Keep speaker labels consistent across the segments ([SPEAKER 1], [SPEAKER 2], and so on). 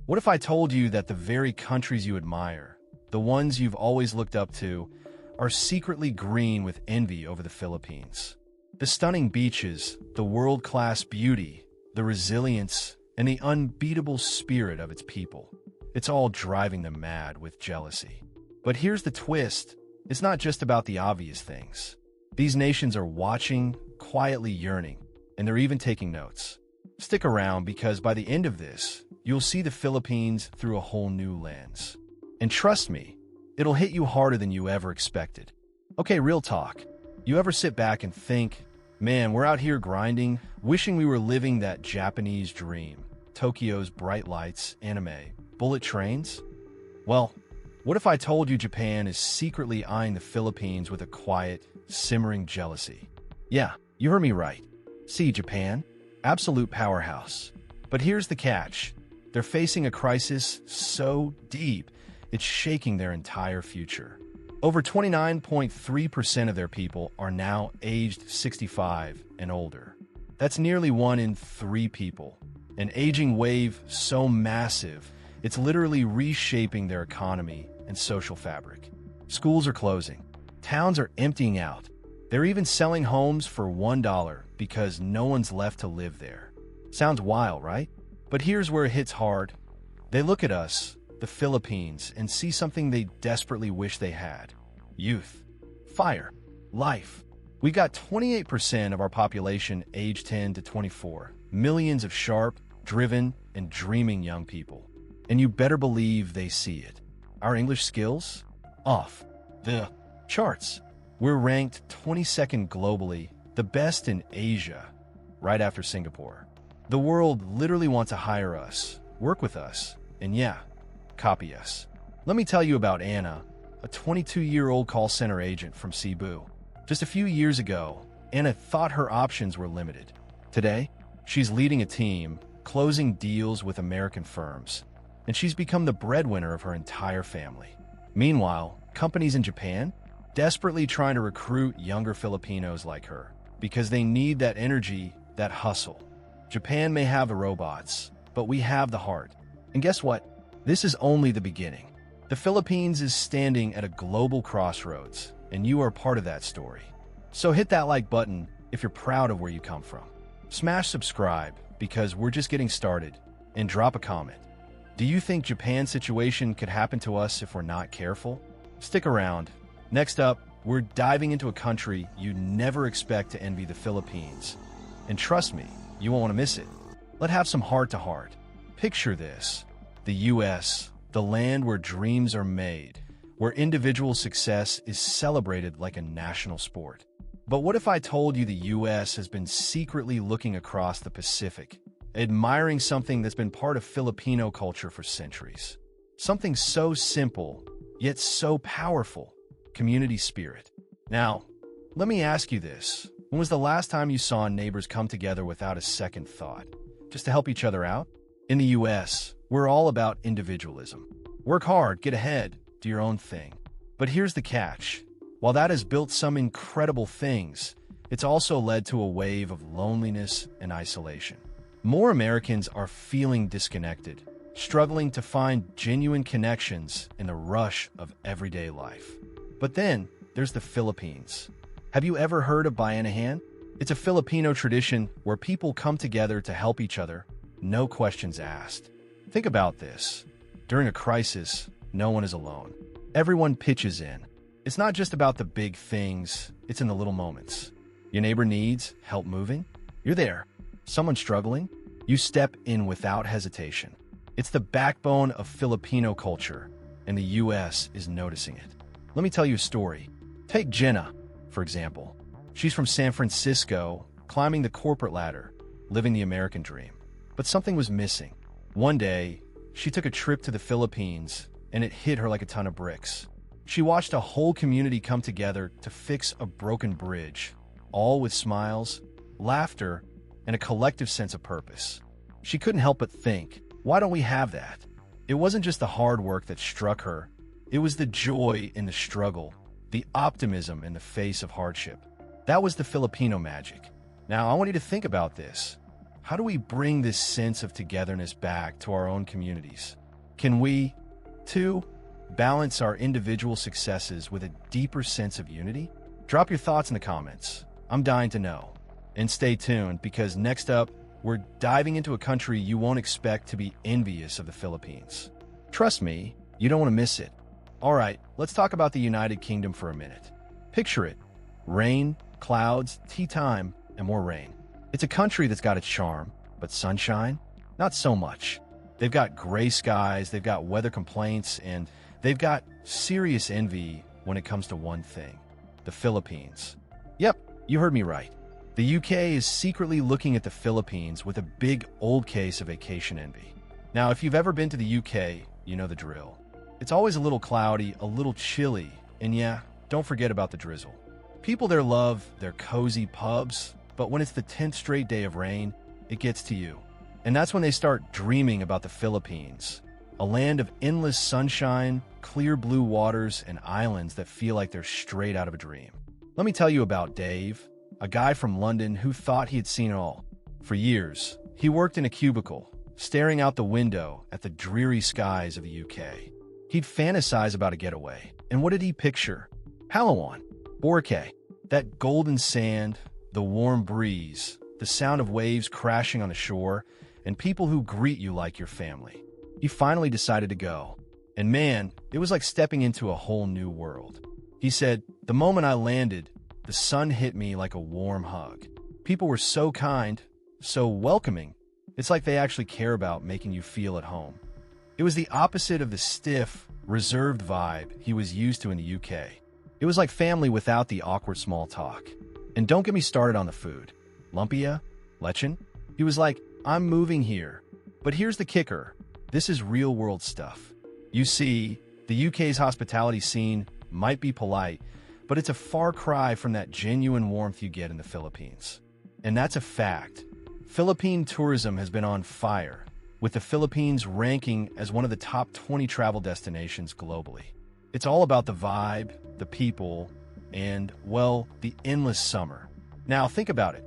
[SPEAKER 1] What if I told you that the very countries you admire, the ones you've always looked up to, are secretly green with envy over the Philippines? The stunning beaches, the world-class beauty, the resilience, and the unbeatable spirit of its people. It's all driving them mad with jealousy. But here's the twist. It's not just about the obvious things. These nations are watching, quietly yearning, and they're even taking notes. Stick around because by the end of this, you'll see the Philippines through a whole new lens. And trust me, it'll hit you harder than you ever expected. Okay, real talk. You ever sit back and think, man, we're out here grinding, wishing we were living that Japanese dream, Tokyo's bright lights, anime, bullet trains? Well, what if I told you Japan is secretly eyeing the Philippines with a quiet, simmering jealousy? Yeah, you heard me right. See, Japan? Absolute powerhouse. But here's the catch. They're facing a crisis so deep, it's shaking their entire future. Over 29.3% of their people are now aged 65 and older. That's nearly 1 in 3 people. An aging wave so massive, it's literally reshaping their economy and social fabric. Schools are closing. Towns are emptying out. They're even selling homes for $1 because no one's left to live there. Sounds wild, right? But here's where it hits hard. They look at us, the Philippines, and see something they desperately wish they had. Youth, fire, life. We got 28% of our population aged 10 to 24. Millions of sharp, driven, and dreaming young people. And you better believe they see it. Our English skills? Off the charts. We're ranked 22nd globally, the best in Asia, right after Singapore. The world literally wants to hire us, work with us, and yeah, copy us. Let me tell you about Anna, a 22-year-old call center agent from Cebu. Just a few years ago, Anna thought her options were limited. Today, she's leading a team, closing deals with American firms, and she's become the breadwinner of her entire family. Meanwhile, companies in Japan, desperately trying to recruit younger Filipinos like her because they need that energy, that hustle. Japan may have the robots, but we have the heart. And guess what? This is only the beginning. The Philippines is standing at a global crossroads, and you are part of that story. So hit that like button if you're proud of where you come from. Smash subscribe because we're just getting started, and drop a comment. Do you think Japan's situation could happen to us if we're not careful? Stick around. Next up, we're diving into a country you'd never expect to envy, the Philippines. And trust me, you won't want to miss it. Let's have some heart-to-heart. Picture this. The U.S., the land where dreams are made, where individual success is celebrated like a national sport. But what if I told you the U.S. has been secretly looking across the Pacific, admiring something that's been part of Filipino culture for centuries? Something so simple, yet so powerful. Community spirit. Now, let me ask you this. When was the last time you saw neighbors come together without a second thought, just to help each other out? In the U.S., we're all about individualism. Work hard, get ahead, do your own thing. But here's the catch. While that has built some incredible things, it's also led to a wave of loneliness and isolation. More Americans are feeling disconnected, struggling to find genuine connections in the rush of everyday life. But then, there's the Philippines. Have you ever heard of Bayanihan a Hand? It's a Filipino tradition where people come together to help each other, no questions asked. Think about this. During a crisis, no one is alone. Everyone pitches in. It's not just about the big things, it's in the little moments. Your neighbor needs help moving? You're there. Someone struggling? You step in without hesitation. It's the backbone of Filipino culture, and the U.S. is noticing it. Let me tell you a story. Take Jenna, for example. She's from San Francisco, climbing the corporate ladder, living the American dream. But something was missing. One day, she took a trip to the Philippines, and it hit her like a ton of bricks. She watched a whole community come together to fix a broken bridge, all with smiles, laughter, and a collective sense of purpose. She couldn't help but think, why don't we have that? It wasn't just the hard work that struck her. It was the joy in the struggle, the optimism in the face of hardship. That was the Filipino magic. Now, I want you to think about this. how do we bring this sense of togetherness back to our own communities? Can we, too, balance our individual successes with a deeper sense of unity? Drop your thoughts in the comments. I'm dying to know. And stay tuned, because next up, we're diving into a country you won't expect to be envious of: the Philippines. Trust me, you don't want to miss it. All right, let's talk about the United Kingdom for a minute. Picture it: rain, clouds, tea time, and more rain. It's a country that's got its charm, but sunshine? Not so much. They've got gray skies, they've got weather complaints, and they've got serious envy when it comes to one thing: the Philippines. Yep, you heard me right. The UK is secretly looking at the Philippines with a big old case of vacation envy. Now, if you've ever been to the UK, you know the drill. It's always a little cloudy, a little chilly, and yeah, don't forget about the drizzle. People there love their cozy pubs, but when it's the 10th straight day of rain, it gets to you. And that's when they start dreaming about the Philippines, a land of endless sunshine, clear blue waters, and islands that feel like they're straight out of a dream. Let me tell you about Dave, a guy from London who thought he had seen it all. For years, he worked in a cubicle, staring out the window at the dreary skies of the UK. He'd fantasize about a getaway, and what did he picture? Palawan, Boracay, that golden sand, the warm breeze, the sound of waves crashing on the shore, and people who greet you like your family. He finally decided to go, and man, it was like stepping into a whole new world. He said, "The moment I landed, the sun hit me like a warm hug. People were so kind, so welcoming. It's like they actually care about making you feel at home." It was the opposite of the stiff, reserved vibe he was used to in the UK. It was like family without the awkward small talk. And don't get me started on the food. Lumpia? Lechon? He was like, "I'm moving here." But here's the kicker. This is real-world stuff. You see, the UK's hospitality scene might be polite, but it's a far cry from that genuine warmth you get in the Philippines. And that's a fact. Philippine tourism has been on fire, with the Philippines ranking as one of the top 20 travel destinations globally. It's all about the vibe, the people, and, well, the endless summer. Now, think about it.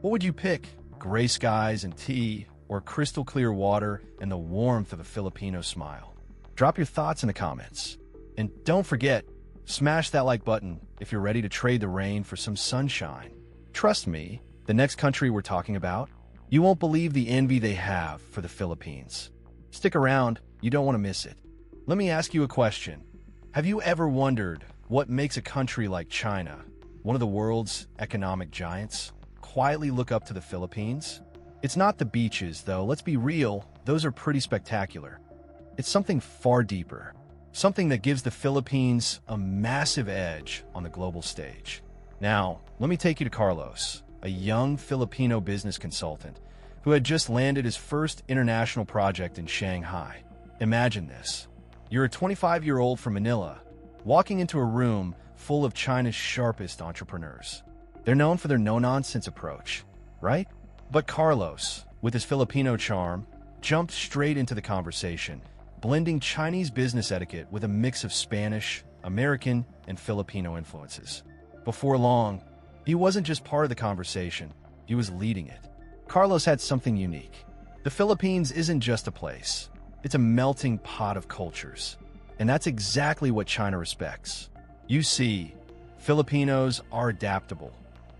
[SPEAKER 1] What would you pick? Gray skies and tea, or crystal clear water and the warmth of a Filipino smile? Drop your thoughts in the comments. And don't forget, smash that like button if you're ready to trade the rain for some sunshine. Trust me, the next country we're talking about, you won't believe the envy they have for the Philippines. Stick around, you don't want to miss it. Let me ask you a question. Have you ever wondered what makes a country like China, one of the world's economic giants, quietly look up to the Philippines? It's not the beaches, though. Let's be real, those are pretty spectacular. It's something far deeper. Something that gives the Philippines a massive edge on the global stage. Now, let me take you to Carlos, a young Filipino business consultant who had just landed his first international project in Shanghai. Imagine this. You're a 25-year-old from Manila, walking into a room full of China's sharpest entrepreneurs. They're known for their no-nonsense approach, right? But Carlos, with his Filipino charm, jumped straight into the conversation, blending Chinese business etiquette with a mix of Spanish, American, and Filipino influences. Before long, he wasn't just part of the conversation, he was leading it. Carlos had something unique. The Philippines isn't just a place, it's a melting pot of cultures. And that's exactly what China respects. You see, Filipinos are adaptable.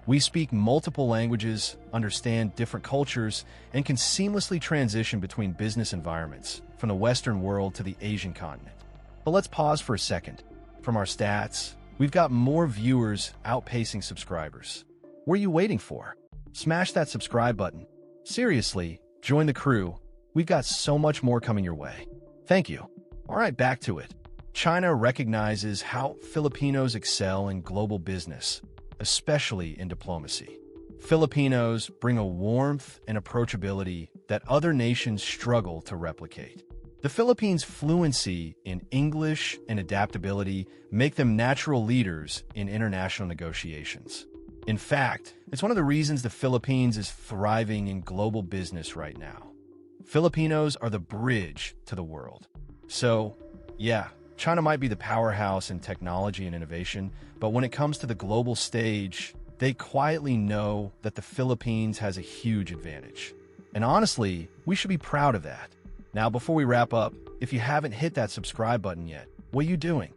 [SPEAKER 1] We speak multiple languages, understand different cultures, and can seamlessly transition between business environments, from the Western world to the Asian continent. But let's pause for a second. From our stats, we've got more viewers outpacing subscribers. What are you waiting for? Smash that subscribe button. Seriously, join the crew. We've got so much more coming your way. Thank you. All right, back to it. China recognizes how Filipinos excel in global business, especially in diplomacy. Filipinos bring a warmth and approachability that other nations struggle to replicate. The Philippines' fluency in English and adaptability make them natural leaders in international negotiations. In fact, it's one of the reasons the Philippines is thriving in global business right now. Filipinos are the bridge to the world. So, yeah, China might be the powerhouse in technology and innovation, but when it comes to the global stage, they quietly know that the Philippines has a huge advantage. And honestly, we should be proud of that. Now, before we wrap up, if you haven't hit that subscribe button yet, what are you doing?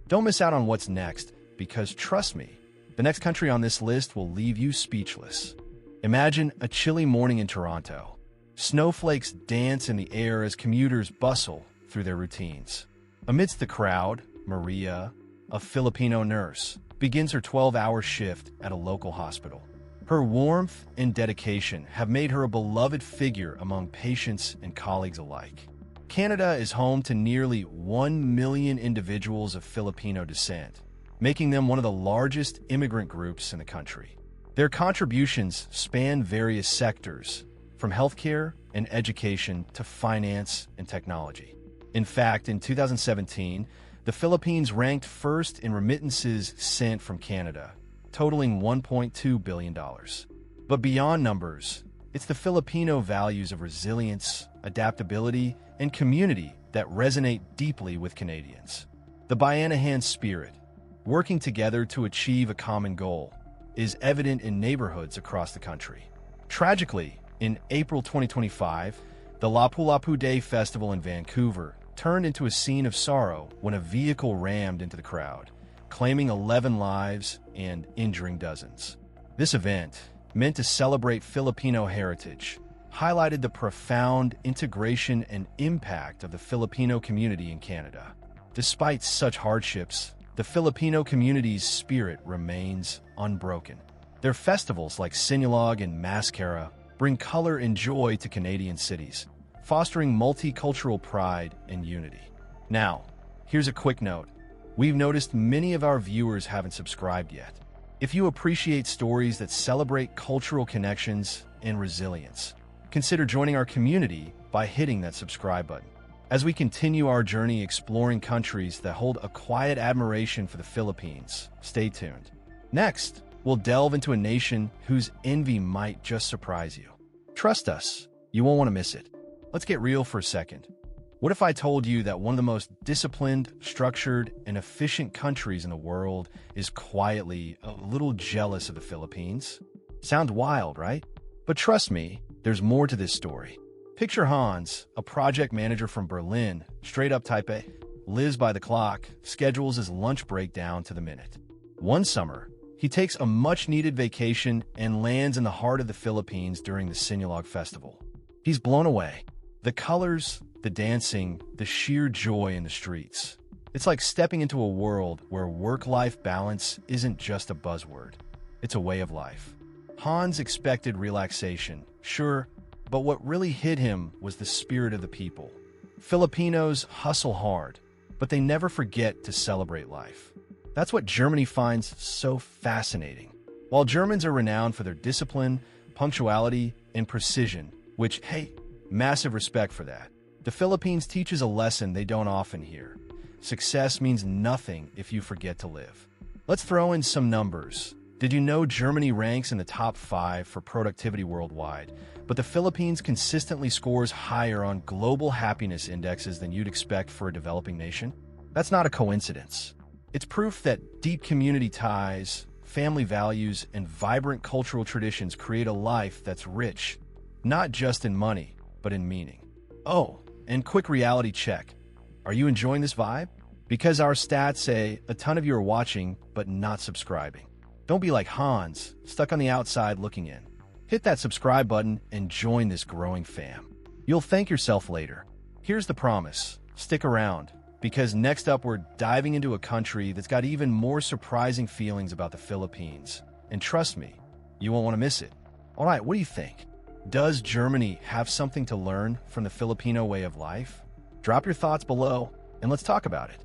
[SPEAKER 1] Don't miss out on what's next, because trust me, the next country on this list will leave you speechless. Imagine a chilly morning in Toronto. Snowflakes dance in the air as commuters bustle through their routines. Amidst the crowd, Maria, a Filipino nurse, begins her 12-hour shift at a local hospital. Her warmth and dedication have made her a beloved figure among patients and colleagues alike. Canada is home to nearly 1 million individuals of Filipino descent, making them one of the largest immigrant groups in the country. Their contributions span various sectors, from healthcare and education to finance and technology. In fact, in 2017, the Philippines ranked first in remittances sent from Canada, totaling $1.2 billion. But beyond numbers, it's the Filipino values of resilience, adaptability, and community that resonate deeply with Canadians. The Bayanihan spirit, working together to achieve a common goal, is evident in neighborhoods across the country. Tragically, in April 2025, the Lapu-Lapu Day Festival in Vancouver turned into a scene of sorrow when a vehicle rammed into the crowd, claiming 11 lives and injuring dozens. This event, meant to celebrate Filipino heritage, highlighted the profound integration and impact of the Filipino community in Canada. Despite such hardships, the Filipino community's spirit remains unbroken. Their festivals like Sinulog and Mascara bring color and joy to Canadian cities, fostering multicultural pride and unity. Now, here's a quick note. We've noticed many of our viewers haven't subscribed yet. If you appreciate stories that celebrate cultural connections and resilience, consider joining our community by hitting that subscribe button. As we continue our journey exploring countries that hold a quiet admiration for the Philippines, stay tuned. Next, we'll delve into a nation whose envy might just surprise you. Trust us, you won't want to miss it. Let's get real for a second. What if I told you that one of the most disciplined, structured, and efficient countries in the world is quietly a little jealous of the Philippines? Sounds wild, right? But trust me, there's more to this story. Picture Hans, a project manager from Berlin, straight up type A, lives by the clock, schedules his lunch break down to the minute. One summer, he takes a much-needed vacation and lands in the heart of the Philippines during the Sinulog festival. He's blown away. The colors, the dancing, the sheer joy in the streets. It's like stepping into a world where work-life balance isn't just a buzzword. It's a way of life. Hans expected relaxation, sure, but what really hit him was the spirit of the people. Filipinos hustle hard, but they never forget to celebrate life. That's what Germany finds so fascinating. While Germans are renowned for their discipline, punctuality, and precision, which, hey, massive respect for that, the Philippines teaches a lesson they don't often hear. Success means nothing if you forget to live. Let's throw in some numbers. Did you know Germany ranks in the top 5 for productivity worldwide, but the Philippines consistently scores higher on global happiness indexes than you'd expect for a developing nation? That's not a coincidence. It's proof that deep community ties, family values, and vibrant cultural traditions create a life that's rich, not just in money, but in meaning. Oh, and quick reality check. Are you enjoying this vibe? Because our stats say a ton of you are watching, but not subscribing. Don't be like Hans, stuck on the outside looking in. Hit that subscribe button and join this growing fam. You'll thank yourself later. Here's the promise. Stick around, because next up we're diving into a country that's got even more surprising feelings about the Philippines. And trust me, you won't want to miss it. All right, what do you think? Does Germany have something to learn from the Filipino way of life? Drop your thoughts below, and let's talk about it.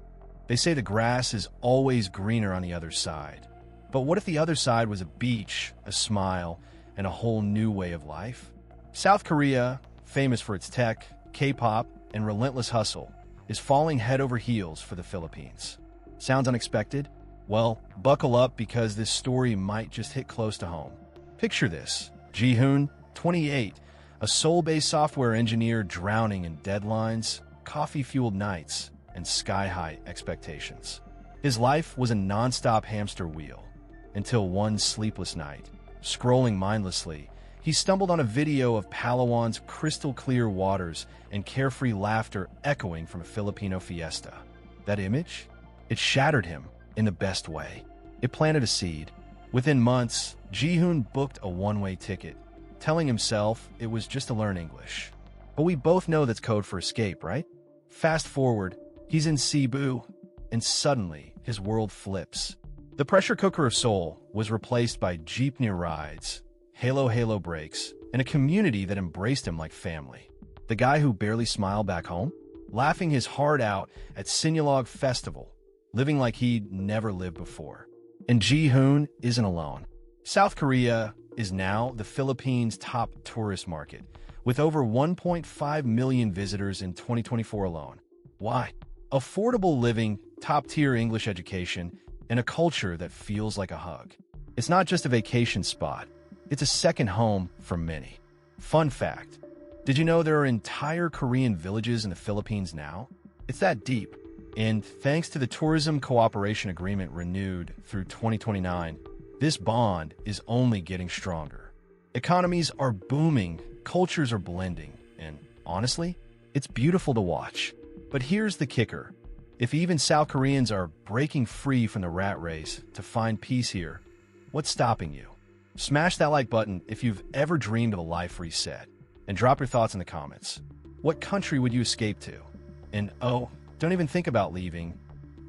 [SPEAKER 1] They say the grass is always greener on the other side. But what if the other side was a beach, a smile, and a whole new way of life? South Korea, famous for its tech, K-pop, and relentless hustle, is falling head over heels for the Philippines. Sounds unexpected? Well, buckle up because this story might just hit close to home. Picture this. Ji-hoon, 28, a Seoul-based software engineer drowning in deadlines, coffee-fueled nights, and sky-high expectations. His life was a non-stop hamster wheel, until one sleepless night, scrolling mindlessly, He stumbled on a video of Palawan's crystal-clear waters and carefree laughter echoing from a Filipino fiesta. That image? It shattered him in the best way. It planted a seed. Within months, Ji-hoon booked a one-way ticket, telling himself it was just to learn English. But we both know that's code for escape, right? Fast forward, he's in Cebu, and suddenly his world flips. The pressure cooker of Seoul was replaced by jeepney rides, halo breaks, and a community that embraced him like family. The guy who barely smiled back home, laughing his heart out at Sinulog Festival, living like he'd never lived before. And Ji-hoon isn't alone. South Korea is now the Philippines' top tourist market, with over 1.5 million visitors in 2024 alone. Why? Affordable living, top-tier English education, and a culture that feels like a hug. It's not just a vacation spot. It's a second home for many. Fun fact, did you know there are entire Korean villages in the Philippines now? It's that deep. And thanks to the Tourism Cooperation Agreement renewed through 2029, this bond is only getting stronger. Economies are booming, cultures are blending, and honestly, it's beautiful to watch. But here's the kicker. If even South Koreans are breaking free from the rat race to find peace here, what's stopping you? Smash that like button if you've ever dreamed of a life reset, and drop your thoughts in the comments. What country would you escape to? And oh, don't even think about leaving.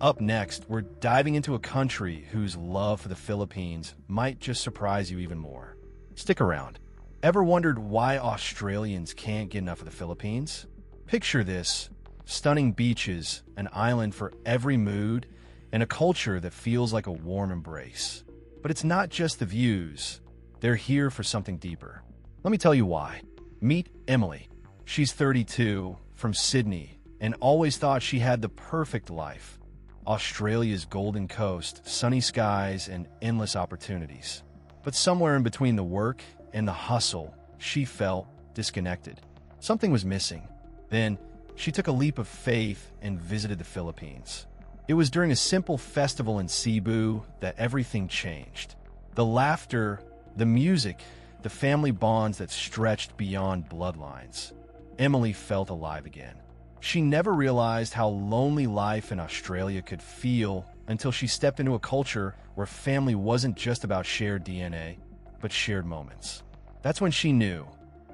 [SPEAKER 1] Up next, we're diving into a country whose love for the Philippines might just surprise you even more. Stick around. Ever wondered why Australians can't get enough of the Philippines? Picture this: stunning beaches, an island for every mood, and a culture that feels like a warm embrace. But it's not just the views. They're here for something deeper. Let me tell you why. Meet Emily. She's 32, from Sydney, and always thought she had the perfect life. Australia's Golden Coast, sunny skies, and endless opportunities. But somewhere in between the work and the hustle, she felt disconnected. Something was missing. Then, she took a leap of faith and visited the Philippines. It was during a simple festival in Cebu that everything changed. The laughter, the music, the family bonds that stretched beyond bloodlines. Emily felt alive again. She never realized how lonely life in Australia could feel until she stepped into a culture where family wasn't just about shared DNA, but shared moments. That's when she knew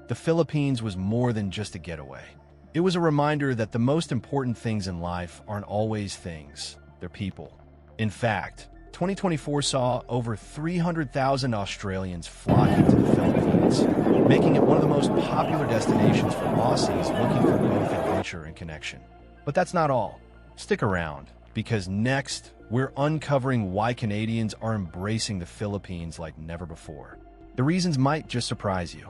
[SPEAKER 1] the Philippines was more than just a getaway. It was a reminder that the most important things in life aren't always things, they're people. In fact, 2024 saw over 300,000 Australians flock into the Philippines, making it one of the most popular destinations for Aussies looking for both adventure and connection. But that's not all. Stick around, because next, we're uncovering why Canadians are embracing the Philippines like never before. The reasons might just surprise you.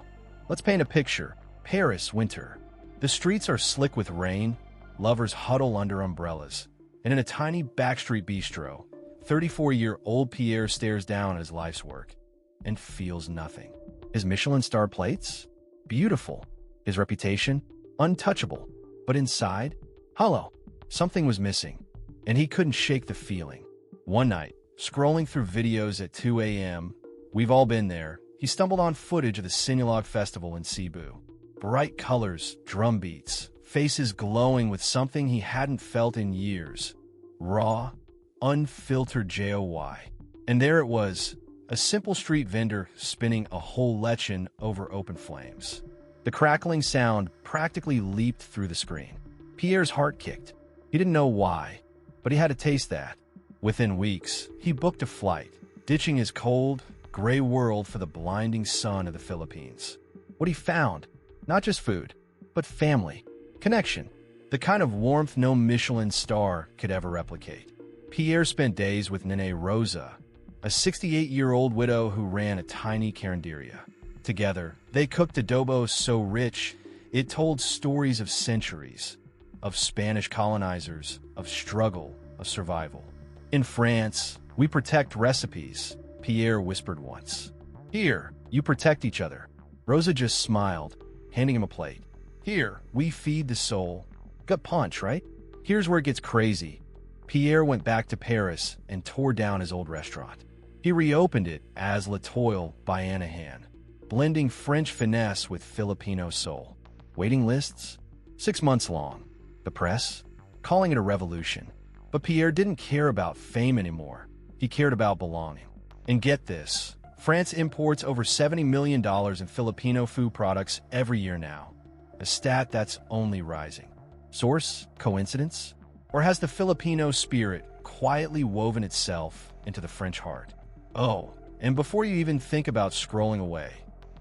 [SPEAKER 1] Let's paint a picture. Paris, winter. The streets are slick with rain, lovers huddle under umbrellas, and in a tiny backstreet bistro, 34-year-old Pierre stares down at his life's work and feels nothing. His Michelin star plates? Beautiful. His reputation? Untouchable. But inside? Hollow. Something was missing, and he couldn't shake the feeling. One night, scrolling through videos at 2 a.m., we've all been there, he stumbled on footage of the Sinulog Festival in Cebu. Bright colors, drum beats, faces glowing with something he hadn't felt in years. Raw, unfiltered joy. And there it was, a simple street vendor spinning a whole lechon over open flames. The crackling sound practically leaped through the screen. Pierre's heart kicked. He didn't know why, but he had to taste that. Within weeks, he booked a flight, ditching his cold, gray world for the blinding sun of the Philippines. What he found, not just food, but family, connection, the kind of warmth no Michelin star could ever replicate. Pierre spent days with Nene Rosa, a 68-year-old widow who ran a tiny carinderia. Together, they cooked adobo so rich, it told stories of centuries, of Spanish colonizers, of struggle, of survival. In France, we protect recipes, Pierre whispered once. Here, you protect each other. Rosa just smiled, handing him a plate. Here, we feed the soul. Gut punch, right? Here's where it gets crazy. Pierre went back to Paris and tore down his old restaurant. He reopened it as La Toile by Anahan. blending French finesse with Filipino soul. Waiting lists? 6 months long. The press? Calling it a revolution. But Pierre didn't care about fame anymore. He cared about belonging. And get this, France imports over $70 million in Filipino food products every year now. A stat that's only rising. Source? Coincidence? Or has the Filipino spirit quietly woven itself into the French heart? Oh, and before you even think about scrolling away,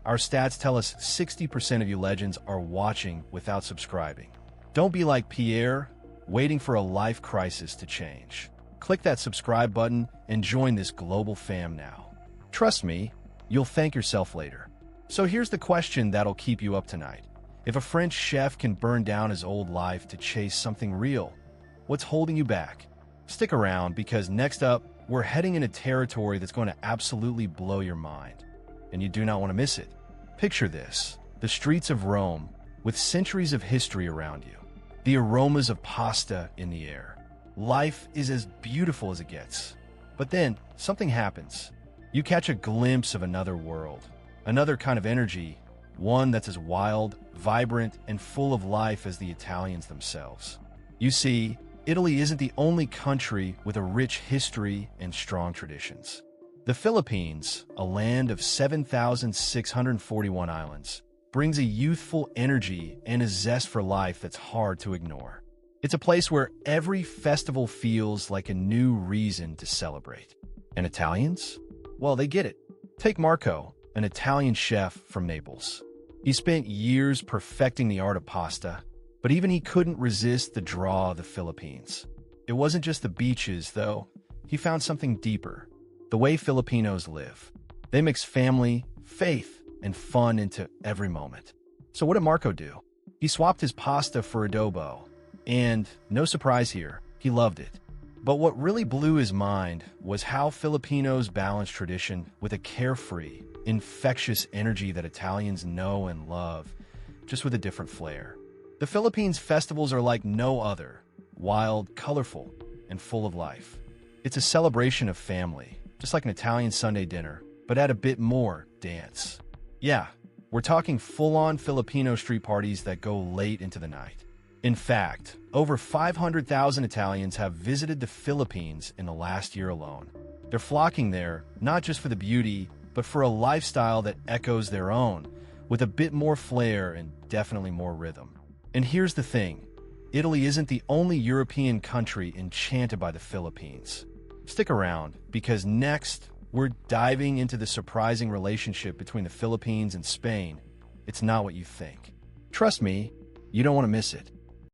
[SPEAKER 1] our stats tell us 60% of you legends are watching without subscribing. Don't be like Pierre, waiting for a life crisis to change. Click that subscribe button and join this global fam now. Trust me, you'll thank yourself later. So here's the question that'll keep you up tonight. If a French chef can burn down his old life to chase something real, what's holding you back? Stick around because next up, we're heading into territory that's going to absolutely blow your mind. And you do not want to miss it. Picture this, the streets of Rome with centuries of history around you. The aromas of pasta in the air. Life is as beautiful as it gets. But then, something happens. You catch a glimpse of another world, another kind of energy, one that's as wild, vibrant, and full of life as the Italians themselves. You see, Italy isn't the only country with a rich history and strong traditions. The Philippines, a land of 7,641 islands, brings a youthful energy and a zest for life that's hard to ignore. It's a place where every festival feels like a new reason to celebrate. And Italians? Well, they get it. Take Marco, an Italian chef from Naples. He spent years perfecting the art of pasta, but even he couldn't resist the draw of the Philippines. It wasn't just the beaches, though. He found something deeper. The way Filipinos live. They mix family, faith, and fun into every moment. So what did Marco do? He swapped his pasta for adobo. And, no surprise here, he loved it. But what really blew his mind was how Filipinos balance tradition with a carefree, infectious energy that Italians know and love, just with a different flair. The Philippines' festivals are like no other, wild, colorful, and full of life. It's a celebration of family, just like an Italian Sunday dinner, but add a bit more dance. Yeah, we're talking full-on Filipino street parties that go late into the night. In fact, over 500,000 Italians have visited the Philippines in the last year alone. They're flocking there, not just for the beauty, but for a lifestyle that echoes their own, with a bit more flair and definitely more rhythm. And here's the thing, Italy isn't the only European country enchanted by the Philippines. Stick around, because next, we're diving into the surprising relationship between the Philippines and Spain. It's not what you think. Trust me, you don't want to miss it.